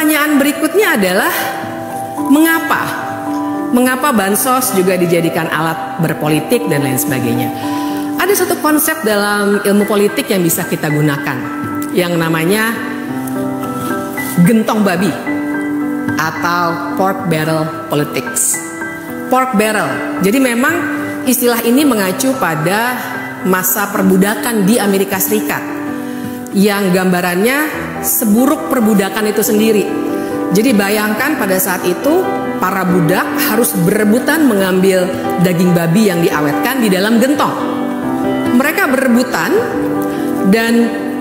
pertanyaan berikutnya adalah mengapa? Mengapa bansos juga dijadikan alat berpolitik dan lain sebagainya? Ada satu konsep dalam ilmu politik yang bisa kita gunakan, yang namanya gentong babi atau pork barrel politics. Pork barrel, jadi memang istilah ini mengacu pada masa perbudakan di Amerika Serikat, yang gambarannya seburuk perbudakan itu sendiri. Jadi bayangkan pada saat itu para budak harus berebutan mengambil daging babi yang diawetkan di dalam gentong. Mereka berebutan dan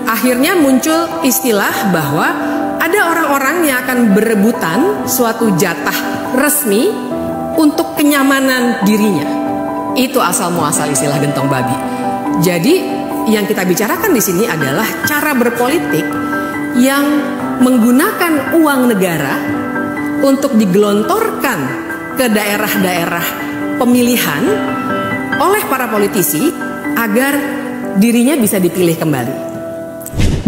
akhirnya muncul istilah bahwa ada orang-orang yang akan berebutan suatu jatah resmi untuk kenyamanan dirinya. Itu asal muasal istilah gentong babi. Jadi yang kita bicarakan di sini adalah cara berpolitik yang menggunakan uang negara untuk digelontorkan ke daerah-daerah pemilihan oleh para politisi agar dirinya bisa dipilih kembali.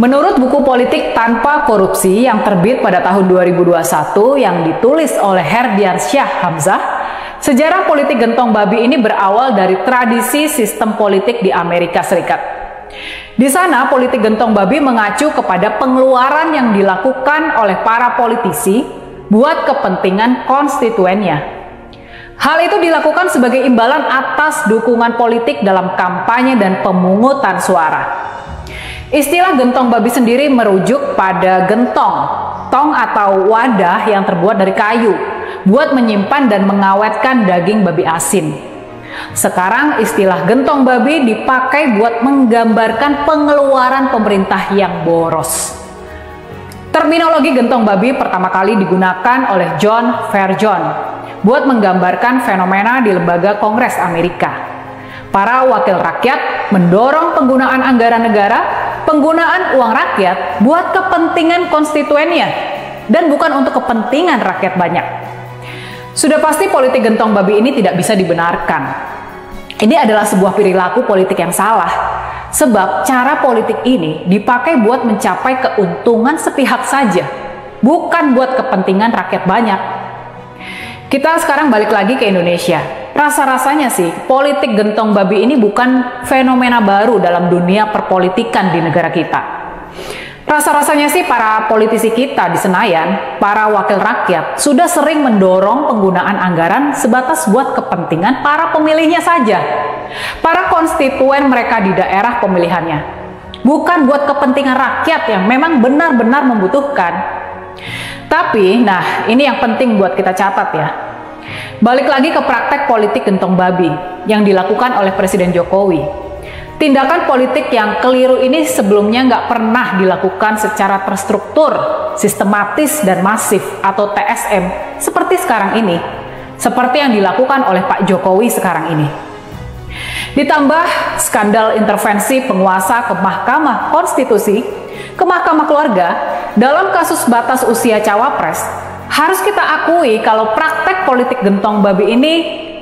Menurut buku Politik Tanpa Korupsi yang terbit pada tahun 2021 yang ditulis oleh Herdiansyah Hamzah, sejarah politik gentong babi ini berawal dari tradisi sistem politik di Amerika Serikat. Di sana, politik gentong babi mengacu kepada pengeluaran yang dilakukan oleh para politisi buat kepentingan konstituennya. Hal itu dilakukan sebagai imbalan atas dukungan politik dalam kampanye dan pemungutan suara. Istilah gentong babi sendiri merujuk pada gentong, tong atau wadah yang terbuat dari kayu, buat menyimpan dan mengawetkan daging babi asin. Sekarang istilah gentong babi dipakai buat menggambarkan pengeluaran pemerintah yang boros. Terminologi gentong babi pertama kali digunakan oleh John Fairjohn buat menggambarkan fenomena di lembaga Kongres Amerika. Para wakil rakyat mendorong penggunaan anggaran negara, penggunaan uang rakyat buat kepentingan konstituennya dan bukan untuk kepentingan rakyat banyak. Sudah pasti politik gentong babi ini tidak bisa dibenarkan. Ini adalah sebuah perilaku politik yang salah, sebab cara politik ini dipakai buat mencapai keuntungan sepihak saja, bukan buat kepentingan rakyat banyak. Kita sekarang balik lagi ke Indonesia. Rasa-rasanya sih, politik gentong babi ini bukan fenomena baru dalam dunia perpolitikan di negara kita. Rasa-rasanya sih para politisi kita di Senayan, para wakil rakyat, sudah sering mendorong penggunaan anggaran sebatas buat kepentingan para pemilihnya saja. Para konstituen mereka di daerah pemilihannya. Bukan buat kepentingan rakyat yang memang benar-benar membutuhkan. Tapi, nah ini yang penting buat kita catat ya. Balik lagi ke praktek politik gentong babi yang dilakukan oleh Presiden Jokowi. Tindakan politik yang keliru ini sebelumnya nggak pernah dilakukan secara terstruktur, sistematis, dan masif atau TSM seperti sekarang ini. Seperti yang dilakukan oleh Pak Jokowi sekarang ini. Ditambah skandal intervensi penguasa ke Mahkamah Konstitusi, ke Mahkamah Keluarga, dalam kasus batas usia cawapres, harus kita akui kalau praktek politik gentong babi ini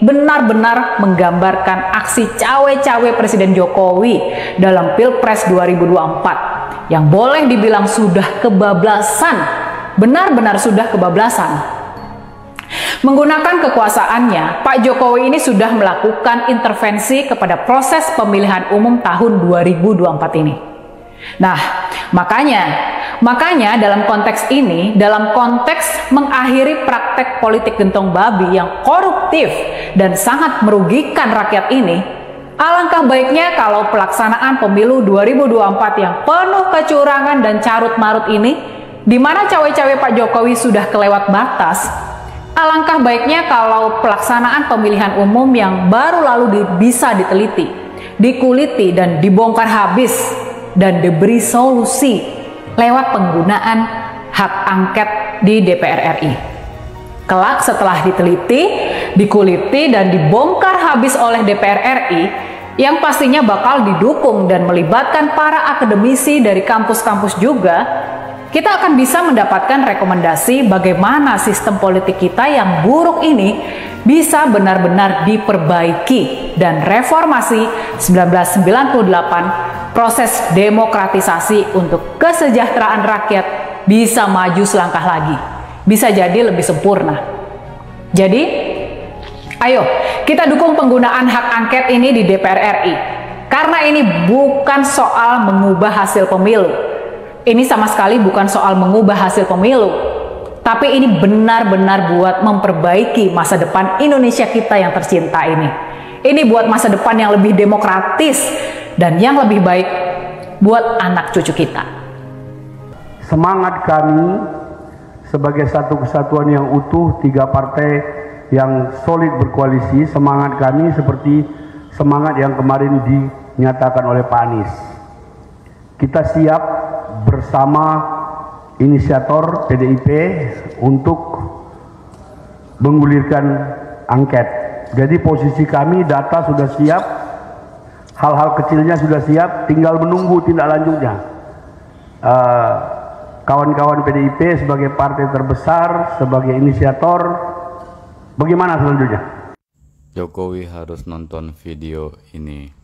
benar-benar menggambarkan aksi cawe-cawe Presiden Jokowi dalam Pilpres 2024 yang boleh dibilang sudah kebablasan, benar-benar sudah kebablasan. Menggunakan kekuasaannya, Pak Jokowi ini sudah melakukan intervensi kepada proses pemilihan umum tahun 2024 ini. Nah, makanya dalam konteks ini, dalam konteks mengakhiri praktek politik gentong babi yang koruptif dan sangat merugikan rakyat ini, alangkah baiknya kalau pelaksanaan pemilu 2024 yang penuh kecurangan dan carut-marut ini, di mana cawe-cawe Pak Jokowi sudah kelewat batas, alangkah baiknya kalau pelaksanaan pemilihan umum yang baru lalu bisa diteliti, dikuliti dan dibongkar habis dan diberi solusi lewat penggunaan hak angket di DPR RI. Kelak setelah diteliti, dikuliti, dan dibongkar habis oleh DPR RI, yang pastinya bakal didukung dan melibatkan para akademisi dari kampus-kampus juga, kita akan bisa mendapatkan rekomendasi bagaimana sistem politik kita yang buruk ini bisa benar-benar diperbaiki dan reformasi 1998 proses demokratisasi untuk kesejahteraan rakyat bisa maju selangkah lagi, bisa jadi lebih sempurna. Jadi, ayo kita dukung penggunaan hak angket ini di DPR RI. Karena ini bukan soal mengubah hasil pemilu. Ini sama sekali bukan soal mengubah hasil pemilu. Tapi ini benar-benar buat memperbaiki masa depan Indonesia kita yang tercinta ini. Ini buat masa depan yang lebih demokratis dan yang lebih baik buat anak cucu kita. Semangat kami sebagai satu kesatuan yang utuh, 3 partai yang solid berkoalisi, semangat kami seperti semangat yang kemarin dinyatakan oleh Pak Anies. Kita siap bersama inisiator PDIP untuk menggulirkan angket. Jadi posisi kami, data sudah siap, hal-hal kecilnya sudah siap, tinggal menunggu tindak lanjutnya. Kawan-kawan PDIP sebagai partai terbesar, sebagai inisiator, bagaimana selanjutnya? Jokowi harus nonton video ini.